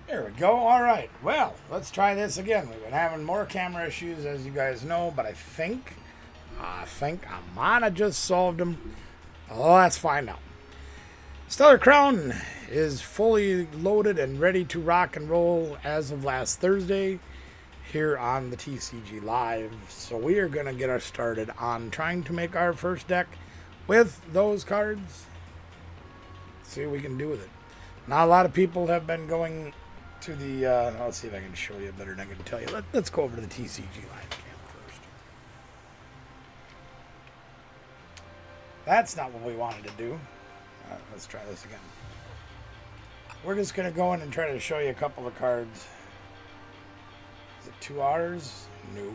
There we go. All right. Well, let's try this again. We've been having more camera issues, as you guys know, but I think I might have just solved them. Oh, that's fine now. Stellar Crown is fully loaded and ready to rock and roll as of last Thursday here on the TCG Live. So we are going to get us started on trying to make our first deck with those cards. See what we can do with it. Now, a lot of people have been going to the, let's see if I can show you better than I can tell you. Let's go over to the TCG Live cam first. That's not what we wanted to do. Let's try this again. We're just going to go in and try to show you a couple of cards. Is it 2 hours? No.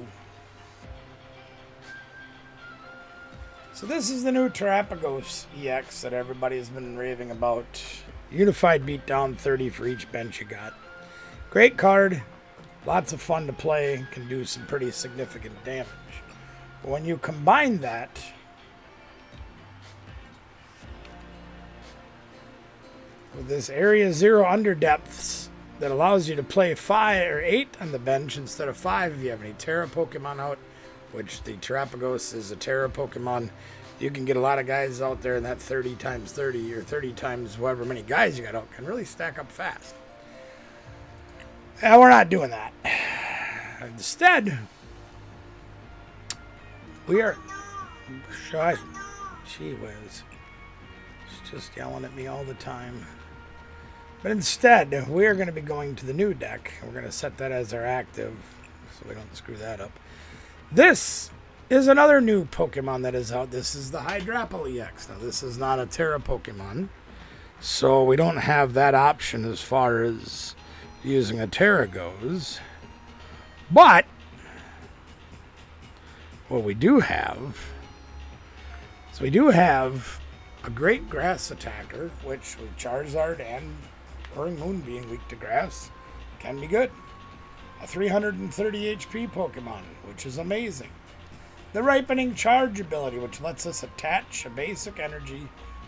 So this is the new Terrapagos EX that everybody has been raving about. Unified beatdown 30 for each bench you got. Great card. Lots of fun to play. Can do some pretty significant damage. But when you combine that with this area 0 underdepths that allows you to play 5 or 8 on the bench instead of 5 if you have any Terra Pokemon out, which the Terrapagos is a Terra Pokemon. You can get a lot of guys out there, and that 30 times 30 or 30 times however many guys you got out can really stack up fast. We're not doing that. Instead, we are... Shush. She was just yelling at me all the time. But instead, we are going to be going to the new deck. We're going to set that as our active so we don't screw that up. This is another new Pokemon that is out. This is the Hydrapple EX. Now, this is not a Terra Pokemon, so we don't have that option as far as using a Terra goes. But what we do have is we do have a great grass attacker, which with Charizard and Roaring Moon being weak to grass can be good. A 330 HP Pokemon, which is amazing. The Ripening Charge ability, which lets us attach a basic energy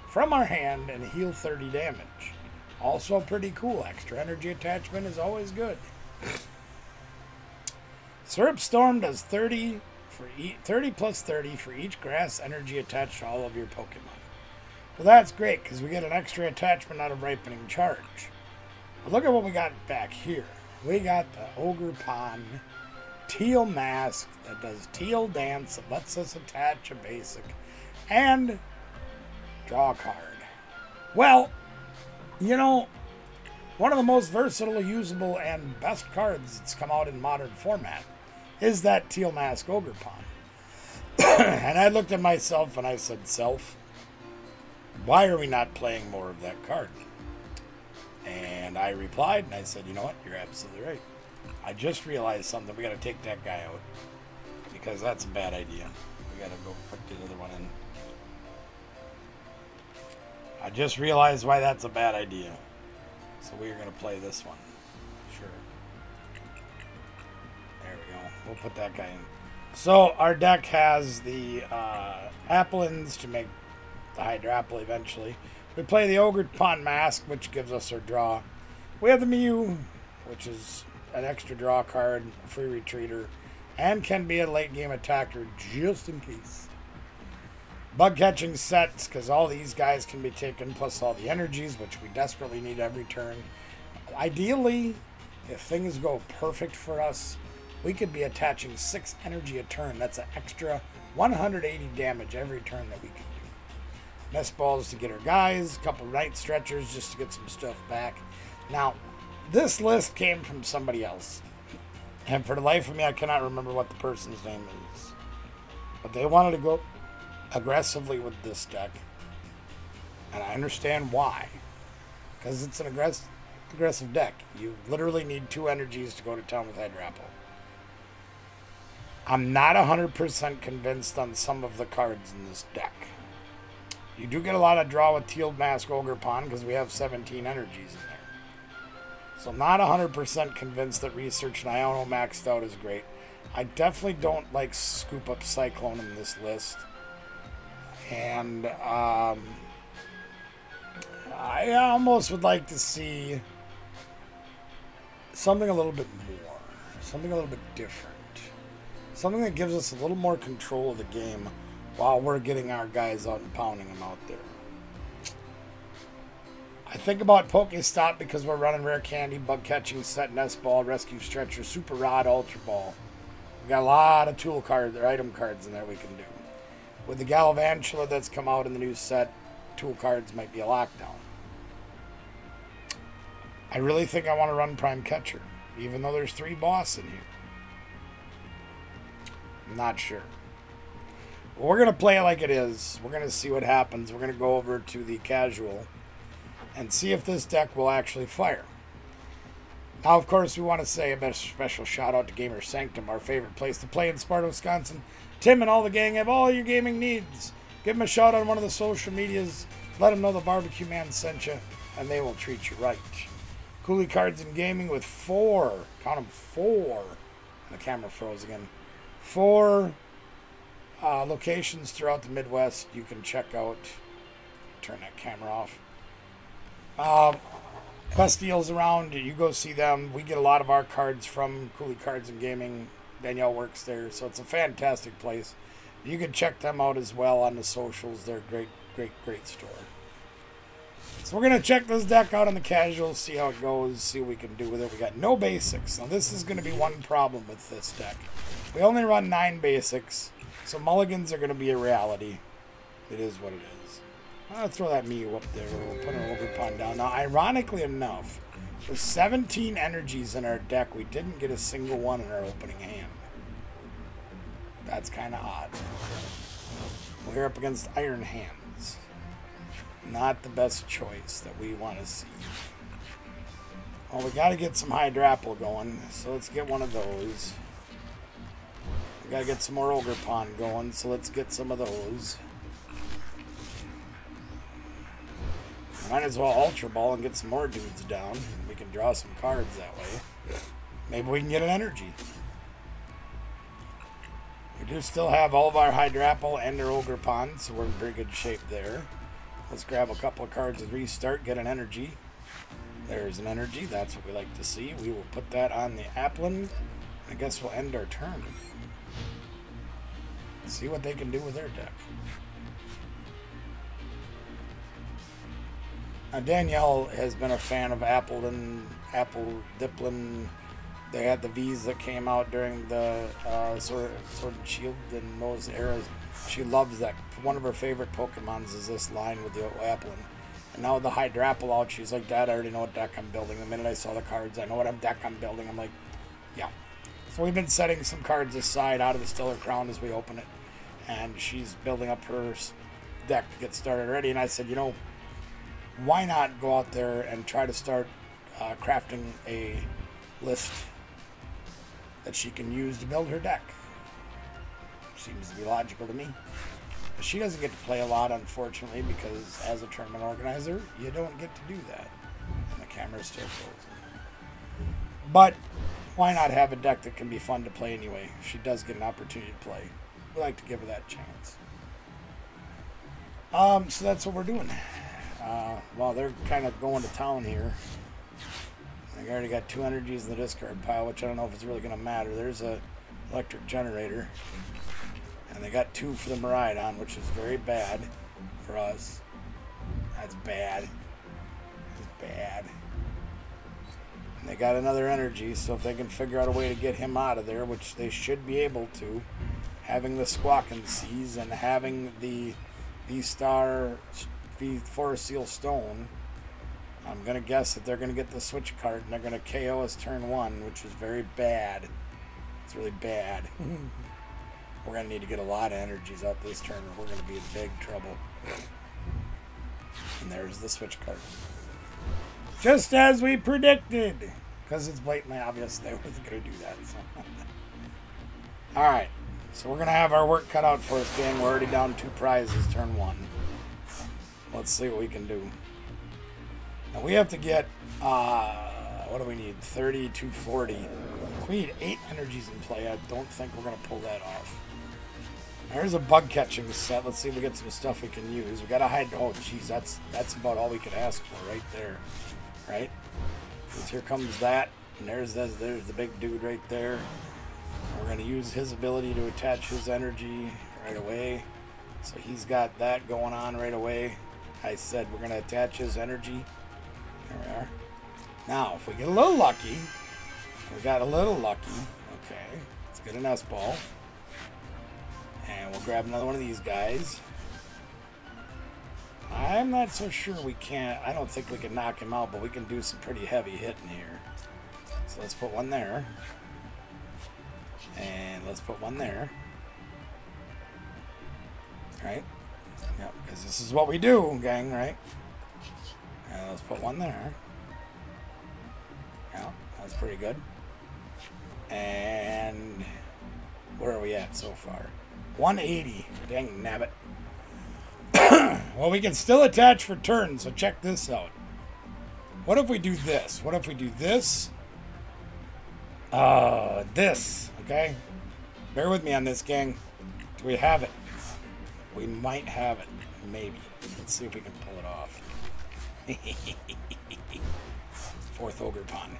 from our hand and heal 30 damage. Also pretty cool. Extra energy attachment is always good. Syrup Storm does 30 plus 30 for each grass energy attached to all of your Pokemon. Well, that's great because we get an extra attachment out of Ripening Charge. But look at what we got back here. We got the Ogre Pond Teal Mask that does Teal Dance that lets us attach a basic and draw a card. Well, you know, one of the most versatile, usable, and best cards that's come out in modern format is that Teal Mask Ogre Pond. And I looked at myself and I said, self, why are we not playing more of that card? And I replied and I said, you know what, you're absolutely right. I just realized something. We got to take that guy out because that's a bad idea. We got to go put the other one in. I just realized why that's a bad idea. So we're going to play this one. Sure. There we go. We'll put that guy in. So our deck has the Applins to make the Hydrapple eventually. We play the Ogre Pond Mask, which gives us our draw. We have the Mew, which is an extra draw card, a free retreater, and can be a late game attacker just in case. Bug catching sets, because all these guys can be taken, plus all the energies, which we desperately need every turn. Ideally, if things go perfect for us, we could be attaching 6 energy a turn. That's an extra 180 damage every turn that we can do. Nest balls to get our guys, a couple night stretchers just to get some stuff back. Now, this list came from somebody else. And for the life of me, I cannot remember what the person's name is. But they wanted to go aggressively with this deck. And I understand why. Because it's an aggressive deck. You literally need 2 energies to go to town with Hydrapple. I'm not 100% convinced on some of the cards in this deck. You do get a lot of draw with Teal Mask Ogre Pond because we have 17 energies in there. So I'm not 100% convinced that Research and Iono maxed out is great. I definitely don't like Scoop Up Cyclone in this list. And I almost would like to see something a little bit more, something a little bit different, something that gives us a little more control of the game while we're getting our guys out and pounding them out there. I think about Pokestop because we're running Rare Candy, Bug Catching, Set, Nest Ball, Rescue Stretcher, Super Rod, Ultra Ball. We got a lot of tool cards or item cards in there we can do. With the Galvantula that's come out in the new set, tool cards might be a lockdown. I really think I want to run Prime Catcher, even though there's 3 boss in here. I'm not sure. Well, we're going to play it like it is. We're going to see what happens. We're going to go over to the casual and see if this deck will actually fire. Now, of course, we want to say a special shout out to Gamer Sanctum, our favorite place to play in Sparta, Wisconsin. Tim and all the gang have all your gaming needs. Give them a shout out on one of the social medias. Let them know the Barbecue Man sent you, and they will treat you right. Coolie Cards and Gaming with 4, count them 4, and the camera froze again, 4 locations throughout the Midwest you can check out. Turn that camera off. Best deals around. You go see them. We get a lot of our cards from Coolie Cards and Gaming. Danielle works there, so it's a fantastic place. You can check them out as well on the socials. They're a great store. So we're going to check this deck out on the casual, see how it goes, see what we can do with it. We got no basics. Now this is going to be one problem with this deck. We only run 9 basics, so mulligans are going to be a reality. It is what it is. I'll throw that Mew up there. We'll put an Ogre Pawn down. Now, ironically enough, with 17 energies in our deck, we didn't get a single one in our opening hand. That's kind of odd. We're up against Iron Hands. Not the best choice that we want to see. Well, we got to get some Hydrapple going, so let's get one of those. We got to get some more Ogre Pawn going, so let's get some of those. Might as well Ultra Ball and get some more dudes down. We can draw some cards that way. Maybe we can get an energy. We do still have all of our Hydrapple and our Ogre Pawn, so we're in pretty good shape there. Let's grab a couple of cards and restart, get an energy. There's an energy. That's what we like to see. We will put that on the Applin. I guess we'll end our turn. See what they can do with their deck. Now, Danielle has been a fan of Apple Diplin. They had the V's that came out during the Sword and Shield in those eras. She loves that. One of her favorite Pokemons is this line with the Applin. And now with the Hydrapple out, she's like, Dad, I already know what deck I'm building. The minute I saw the cards, I know what deck I'm building. I'm like, yeah. So we've been setting some cards aside out of the Stellar Crown as we open it. And she's building up her deck to get started already. And I said, you know, why not go out there and try to start crafting a list that she can use to build her deck? Seems to be logical to me. But she doesn't get to play a lot, unfortunately, because as a tournament organizer, you don't get to do that. And the camera's still frozen. But why not have a deck that can be fun to play anyway? She does get an opportunity to play. We like to give her that chance. So that's what we're doing. Well, they're kind of going to town here. They already got 2 energies in the discard pile, which I don't know if it's really going to matter. There's a electric generator. And they got 2 for the Miraidon, which is very bad for us. That's bad. That's bad. And they got another energy, so if they can figure out a way to get him out of there, which they should be able to, having the Squawkin' Seas and having the V-Star Forest Seal Stone, I'm going to guess that they're going to get the switch card and they're going to KO us turn 1, which is very bad. It's really bad. We're going to need to get a lot of energies out this turn or we're going to be in big trouble. And there's the switch card. Just as we predicted. Because it's blatantly obvious they wasn't going to do that. So. Alright. So we're going to have our work cut out for us, gang. We're already down 2 prizes turn 1. Let's see what we can do. Now we have to get, what do we need? 30 to 40. We need 8 energies in play. I don't think we're going to pull that off. There's a bug catching set. Let's see if we get some stuff we can use. We got to hide. Oh, geez, that's about all we could ask for right there. Right? Because here comes that. And there's the big dude right there. We're going to use his ability to attach his energy right away. So he's got that going on right away. I said we're going to attach his energy. There we are. Now, if we get a little lucky, we got a little lucky. Okay, let's get an S-ball. And we'll grab another one of these guys. I'm not so sure we can't. I don't think we can knock him out, but we can do some pretty heavy hitting here. So let's put one there. And let's put one there. Right? Yep, because this is what we do, gang, right? And let's put one there. Yeah, that's pretty good. And where are we at so far? 180. Dang nabbit. Well, we can still attach for turn, so check this out. What if we do this? What if we do this? This, okay? Bear with me on this, gang. Do we have it? We might have it. Maybe. Let's see if we can pull it off. Fourth Ogre Pond.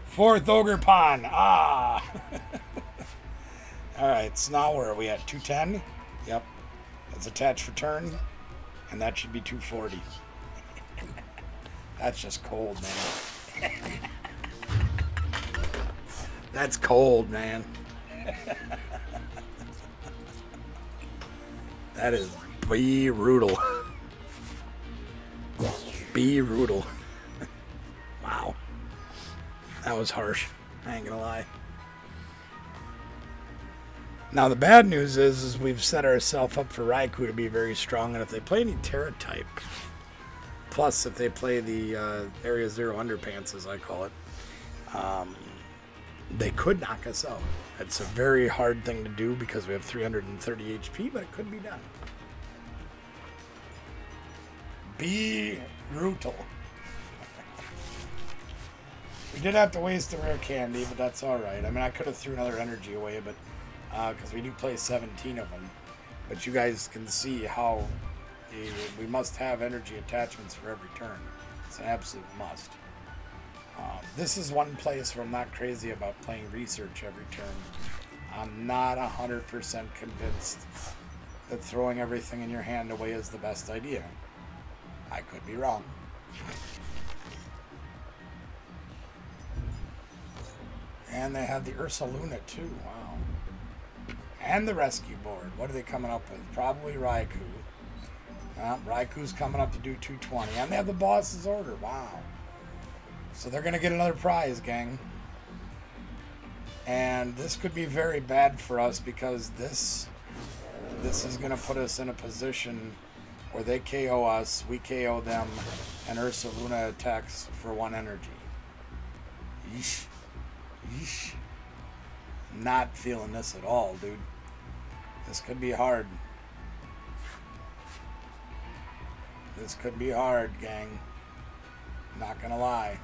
Fourth Ogre Pond. Ah! Alright, so now where are we at? 210? Yep. Let's attach for turn. And that should be 240. That's just cold, man. That's cold, man. That is brutal. Brutal. Wow. That was harsh. I ain't gonna lie. Now the bad news is we've set ourselves up for Raikou to be very strong, and if they play any Terra type, plus if they play the Area Zero Underpants, as I call it, they could knock us out. It's a very hard thing to do because we have 330 HP, but it could be done. Brutal. We did have to waste the rare candy, but that's alright. I mean, I could have threw another energy away, but because we do play 17 of them. But you guys can see how we must have energy attachments for every turn. It's an absolute must. This is one place where I'm not crazy about playing research every turn. I'm not 100% convinced that throwing everything in your hand away is the best idea. I could be wrong. And they have the Ursaluna too, wow. And the rescue board. What are they coming up with? Probably Raikou. Raikou's coming up to do 220. And they have the boss's order, wow. So they're going to get another prize, gang. And this could be very bad for us because this is going to put us in a position where they KO us, we KO them, and Ursaluna attacks for 1 energy. Yeesh. Yeesh. Not feeling this at all, dude. This could be hard. This could be hard, gang. Not gonna lie.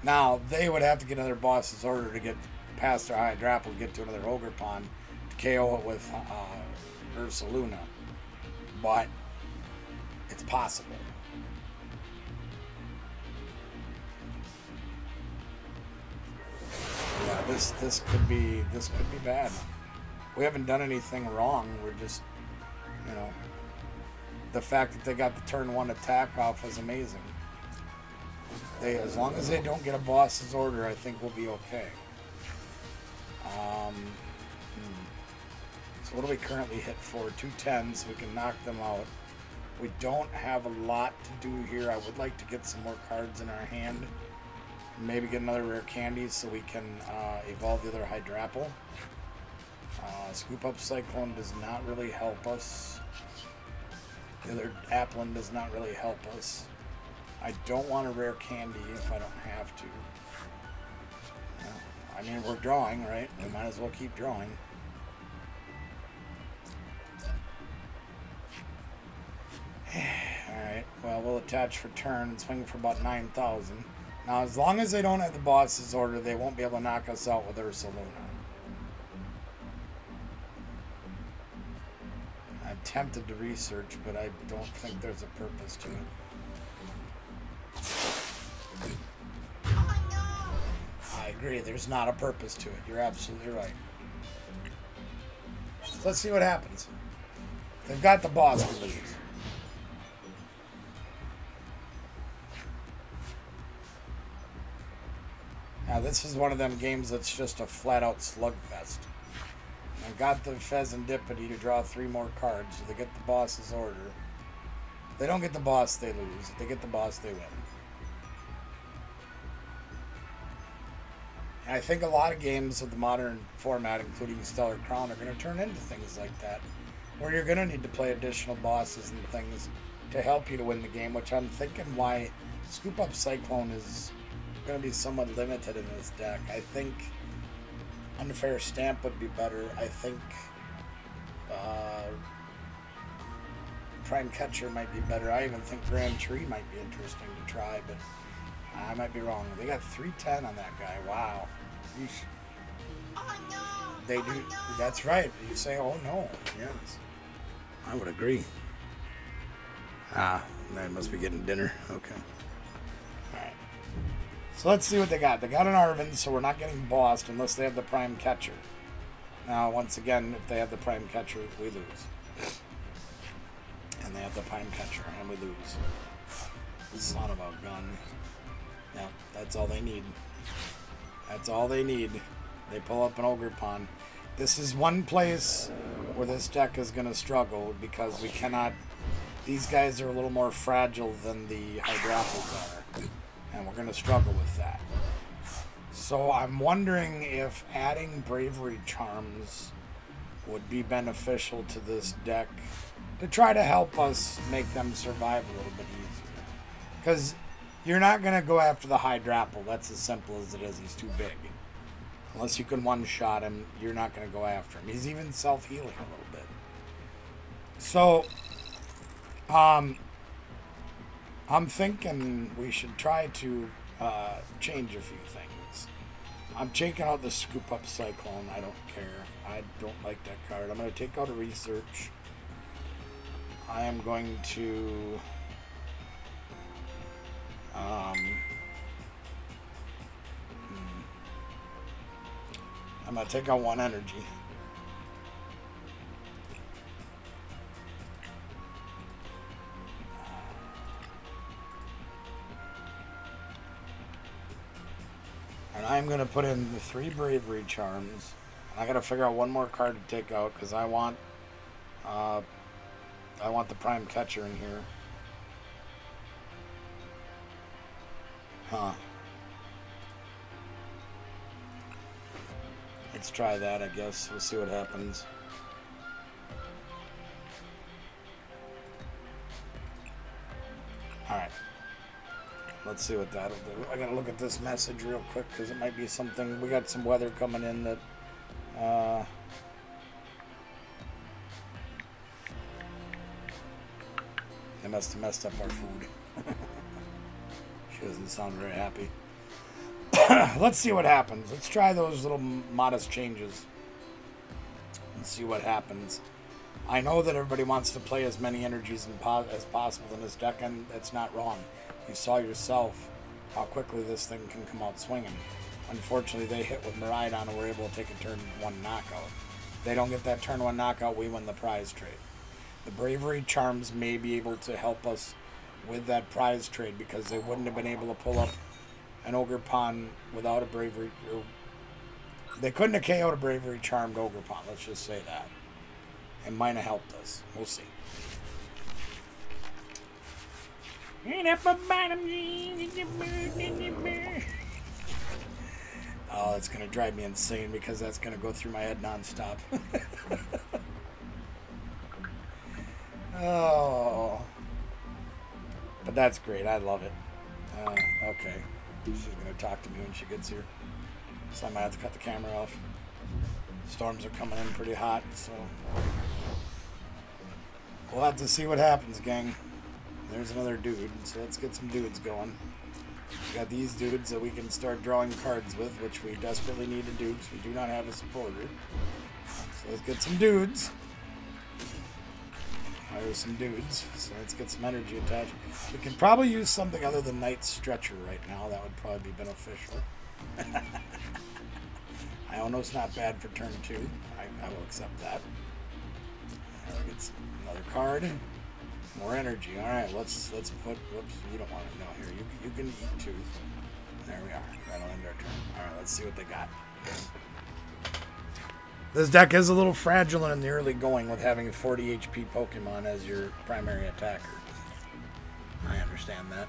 Now, they would have to get another boss's order to get past their Hydrapple, get to another Ogre Pond, to KO it with Ursaluna. But it's possible. Yeah, this could be bad. We haven't done anything wrong. We're just, you know, the fact that they got the turn 1 attack off was amazing. As long as they don't get a boss's order, I think we'll be okay. So what do we currently hit for? 210, so we can knock them out. We don't have a lot to do here. I would like to get some more cards in our hand. Maybe get another rare candy so we can evolve the other Hydrapple. Scoop Up Cyclone does not really help us. The other Applin does not really help us. I don't want a rare candy if I don't have to. I mean, we're drawing, right? We might as well keep drawing. Alright, well, we'll attach for turn and swing for about 9,000. Now, as long as they don't have the boss's order, they won't be able to knock us out with Ursaluna. I'm tempted to research, but I don't think there's a purpose to it. agree. There's not a purpose to it. You're absolutely right. Let's see what happens. They've got the boss to lose. Now, this is one of them games that's just a flat-out slugfest. I've got the Pheasantipity to draw 3 more cards, so they get the boss's order. If they don't get the boss, they lose. If they get the boss, they win. And I think a lot of games of the modern format, including Stellar Crown, are going to turn into things like that, where you're going to need to play additional bosses and things to help you to win the game, which I'm thinking why Scoop Up Cyclone is going to be somewhat limited in this deck. I think Unfair Stamp would be better. I think Prime Catcher might be better. I even think Grand Tree might be interesting to try, but I might be wrong. They got 310 on that guy. Wow. Yeesh. Oh no! They do. No. That's right. You say, oh no. Yes. I would agree. Ah, they must be getting dinner. Okay. Alright. So let's see what they got. They got an Arvin, so we're not getting bossed unless they have the Prime Catcher. Now, once again, if they have the Prime Catcher, we lose. And they have the Prime Catcher, and we lose. Son of a gun. Yeah, that's all they need. That's all they need. They pull up an Ogre Pawn. This is one place where this deck is going to struggle because we cannot... These guys are a little more fragile than the Hydrapples are. And we're going to struggle with that. So I'm wondering if adding Bravery Charms would be beneficial to this deck to try to help us make them survive a little bit easier. Because you're not going to go after the Hydrapple. That's as simple as it is. He's too big. Unless you can one-shot him, you're not going to go after him. He's even self-healing a little bit. So, I'm thinking we should try to change a few things. I'm taking out the Scoop Up Cyclone. I don't care. I don't like that card. I'm going to take out a Research. I am going to... I'm going to take out 1 energy. And I'm going to put in the 3 Bravery Charms. And I got to figure out 1 more card to take out because I want the Prime Catcher in here. Huh. Let's try that, I guess. We'll see what happens. Alright. Let's see what that'll do. I gotta look at this message real quick because it might be something. We got some weather coming in that they must have messed up our food. She doesn't sound very happy. Let's see what happens. Let's try those little modest changes and see what happens. I know that everybody wants to play as many energies as possible in this deck, and that's not wrong. You saw yourself how quickly this thing can come out swinging. Unfortunately, they hit with Miraidon and were able to take a turn 1 knockout. If they don't get that turn 1 knockout, we win the prize trade. The Bravery Charms may be able to help us with that prize trade because they wouldn't have been able to pull up an Ogre Pawn without a Bravery... They couldn't have KO'd a Bravery Charmed Ogre Pawn, let's just say that. It might have helped us. We'll see. Oh, it's going to drive me insane because that's going to go through my head nonstop. Oh. But that's great. I love it. Okay. She's going to talk to me when she gets here. So I might have to cut the camera off. Storms are coming in pretty hot, so... We'll have to see what happens, gang. There's another dude, so let's get some dudes going. We got these dudes that we can start drawing cards with, which we desperately need to do because we do not have a supporter. So let's get some dudes. There's some dudes, so let's get some energy attached. We can probably use something other than Night Stretcher right now. That would probably be beneficial. Iono's not bad for turn 2. I will accept that. Get another card. More energy. All right, let's put. Whoops, you don't want to. No, here you can eat 2. There we are. That'll end our turn. All right, let's see what they got. This deck is a little fragile in the early going with having a 40 HP Pokemon as your primary attacker. I understand that.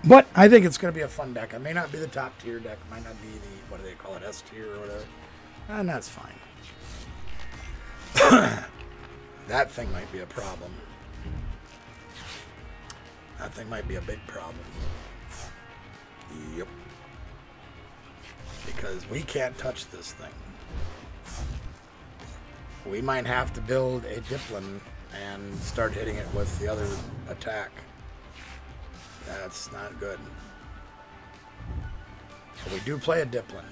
But I think it's going to be a fun deck. It may not be the top tier deck. It might not be the, what do they call it, S tier or whatever. And that's fine. That thing might be a problem. That thing might be a big problem. Yep. Because we can't touch this thing. We might have to build a Diplin and start hitting it with the other attack. That's not good. But we do play a Diplin.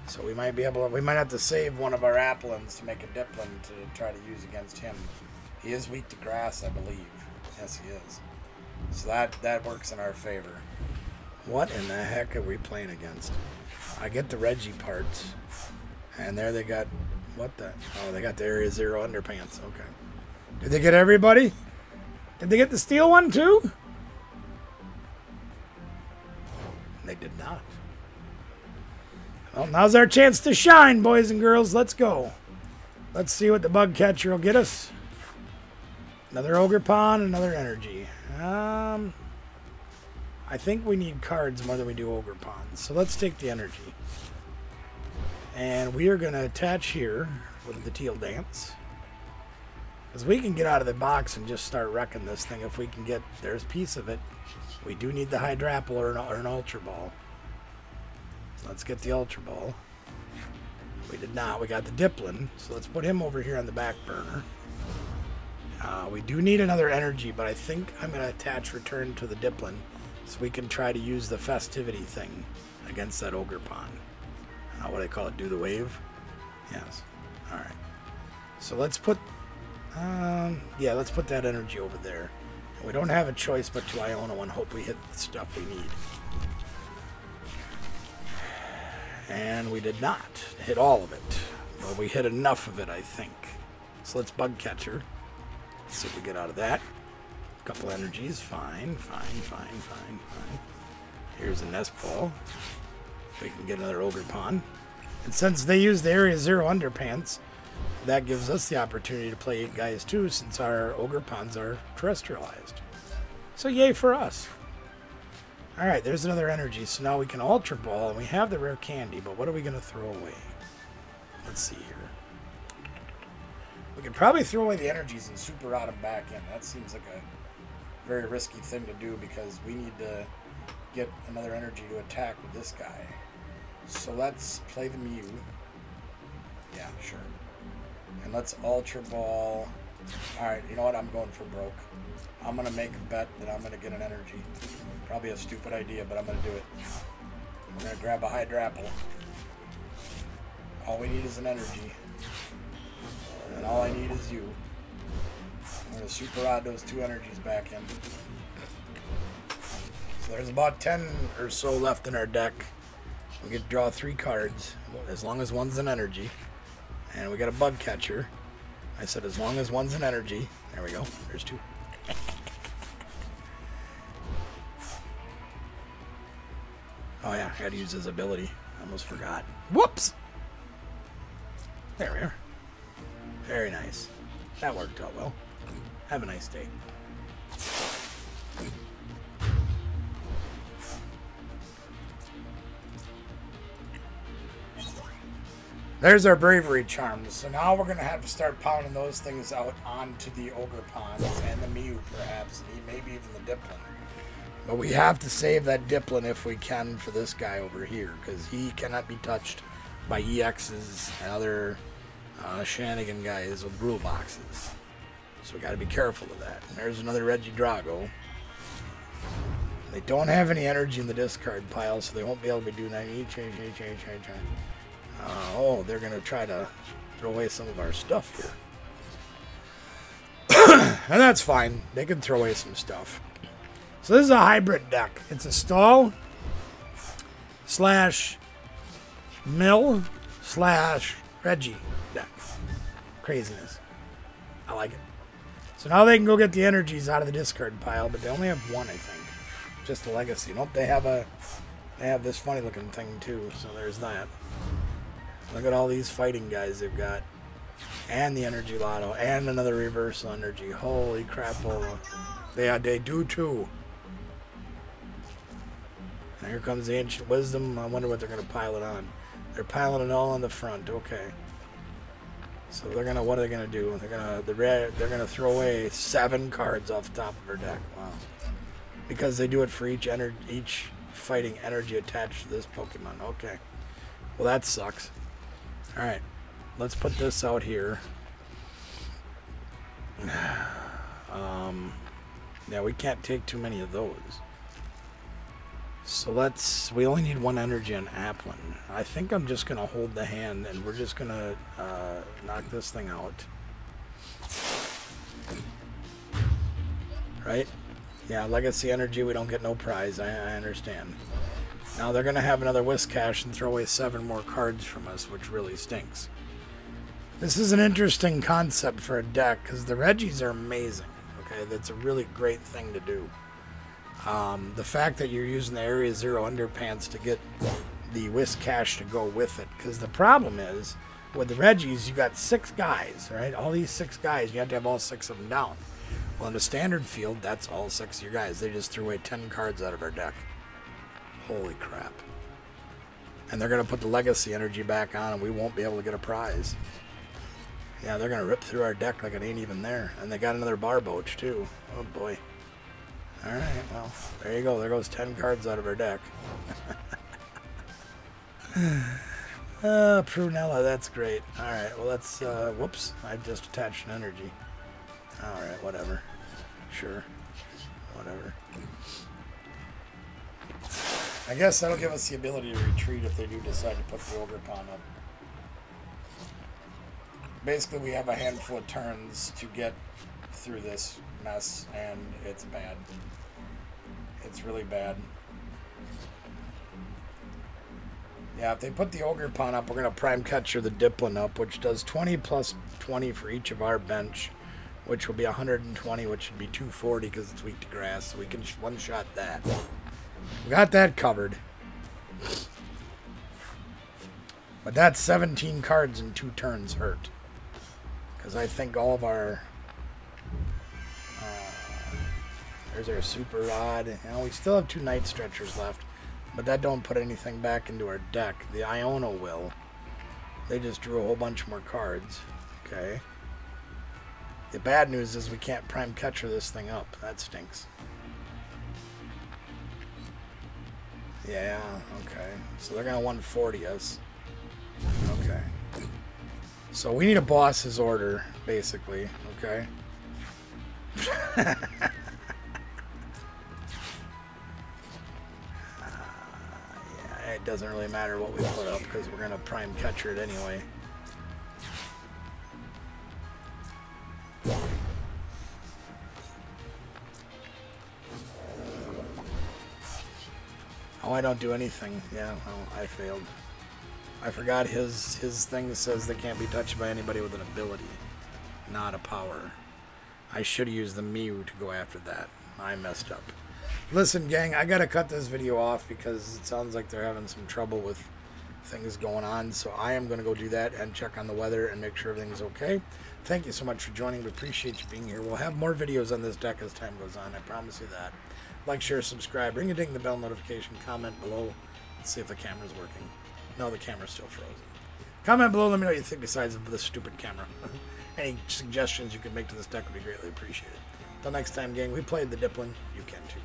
So we might be able to, we might have to save one of our Applins to make a Diplin to try to use against him. He is weak to grass, I believe. Yes, he is. So that works in our favor. What in the heck are we playing against? I get the Reggie parts. And there they got, what the? Oh, they got the Area 0 underpants. Okay. Did they get everybody? Did they get the steel one too? They did not. Well, now's our chance to shine, boys and girls. Let's go. Let's see what the bug catcher will get us. Another Ogre Pond, another energy. I think we need cards more than we do Ogre Ponds. So let's take the energy. And we are going to attach here with the Teal Dance. Because we can get out of the box and just start wrecking this thing if we can get, there's a piece of it. We do need the Hydrapple or an Ultra Ball. Let's get the Ultra Ball. We did not. We got the Diplin. So let's put him over here on the back burner. We do need another energy, but I think I'm going to attach Return to the Diplin so we can try to use the festivity thing against that Ogre Pond. What do they call it? Do the wave? Yes. All right. So let's put, yeah, let's put that energy over there. And we don't have a choice but to Iono and hope we hit the stuff we need. And we did not hit all of it. Well, we hit enough of it, I think. So let's Bug Catcher. Let's see what we get out of that. A couple energies. Fine. Here's a Nest Ball. We can get another Ogre Pond. And since they use the Area 0 underpants, that gives us the opportunity to play 8 guys too, since our Ogre Ponds are terrestrialized. So yay for us. Alright, there's another energy. So now we can Ultra Ball, and we have the rare candy, but what are we going to throw away? Let's see here. We could probably throw away the energies and Super Rod them back in. That seems like a very risky thing to do because we need to get another energy to attack with this guy. So let's play the Mew. Yeah, sure. And let's Ultra Ball. Alright, you know what? I'm going for broke. I'm going to make a bet that I'm going to get an energy. Probably a stupid idea, but I'm going to do it. We're going to grab a Hydrapple. All we need is an energy. And all I need is you. I'm going to Super Rod those 2 energies back in. So there's about 10 or so left in our deck. We get to draw 3 cards, as long as one's an energy. And we got a Bug Catcher. I said as long as one's an energy. There we go. There's 2. Oh yeah, I gotta use his ability. I almost forgot. Whoops! There we are. Very nice. That worked out well. Have a nice day. There's our bravery charms. So now we're going to have to start pounding those things out onto the Ogre Ponds and the Mew, perhaps, and maybe even the Diplin. But we have to save that Diplin if we can for this guy over here, because he cannot be touched by EXs and other shenanigan guys with rule boxes. So we got to be careful of that. And there's another Regidrago. They don't have any energy in the discard pile, so they won't be able to do that. Oh, they're going to try to throw away some of our stuff here. And that's fine. They can throw away some stuff. So this is a hybrid deck. It's a stall slash mill slash Reggie deck. Craziness. I like it. So now they can go get the energies out of the discard pile, but they only have one, I think. Just the legacy. Nope, they have this funny looking thing too, so there's that. Look at all these fighting guys they've got. And the energy lotto, and another reversal energy. Holy crap, they do too. And here comes the ancient wisdom. I wonder what they're gonna pile it on. They're piling it all on the front, okay. So what are they gonna do? They're gonna throw away 7 cards off the top of her deck. Wow. Because they do it for each fighting energy attached to this Pokemon. Okay. Well, that sucks. All right. Let's put this out here. Yeah, we can't take too many of those. So we only need 1 energy on Applin. I think I'm just going to hold the hand and we're just going to knock this thing out. Right? Yeah, legacy energy, we don't get no prize. I understand. Now they're going to have another Whiscash and throw away 7 more cards from us, which really stinks. This is an interesting concept for a deck because the Reggies are amazing. Okay, that's a really great thing to do. The fact that you're using the Area Zero underpants to get the Whiscash to go with it, because the problem is with the Reggies, you got 6 guys, right? All these 6 guys, you have to have all 6 of them down. Well, in the standard field, that's all 6 of your guys. They just threw away 10 cards out of our deck. Holy crap! And they're gonna put the legacy energy back on, and we won't be able to get a prize. Yeah, they're gonna rip through our deck like it ain't even there. And they got another Barboach too. Oh boy. Alright, well, there you go. There goes 10 cards out of our deck. Prunella, that's great. Alright, well let's, whoops, I just attached an energy. Alright, whatever. Sure. Whatever. I guess that'll give us the ability to retreat if they do decide to put the Ogre Pawn up. Basically, we have a handful of turns to get through this mess, and it's bad. It's really bad. Yeah, if they put the Ogre Pawn up, we're going to Prime Catcher the Diplin up, which does 20 plus 20 for each of our bench, which will be 120, which should be 240 because it's weak to grass, so we can one-shot that. We got that covered. But that's 17 cards in 2 turns hurt. Because I think all of our... there's our Super Rod. You know, we still have 2 Night Stretchers left. But that don't put anything back into our deck. The Iono will. They just drew a whole bunch more cards. Okay. The bad news is we can't Prime Catcher this thing up. That stinks. Yeah, okay. So they're going to 140 us. Okay. So we need a boss's order, basically. Okay. Yeah, it doesn't really matter what we put up because we're going to Prime Catcher it anyway. Oh, I don't do anything. Yeah, well, I failed. I forgot his thing says they can't be touched by anybody with an ability, not a power. I should have used the Mew to go after that. I messed up. Listen, gang, I gotta cut this video off because it sounds like they're having some trouble with things going on. So I am gonna go do that and check on the weather and make sure everything's okay. Thank you so much for joining. We appreciate you being here. We'll have more videos on this deck as time goes on. I promise you that. Like, share, subscribe, ring a ding the bell notification, comment below. Let's see if the camera's working. No, the camera's still frozen. Comment below, let me know what you think besides of this stupid camera. Any suggestions you could make to this deck would be greatly appreciated. Until next time, gang, we played the Diplin. You can too.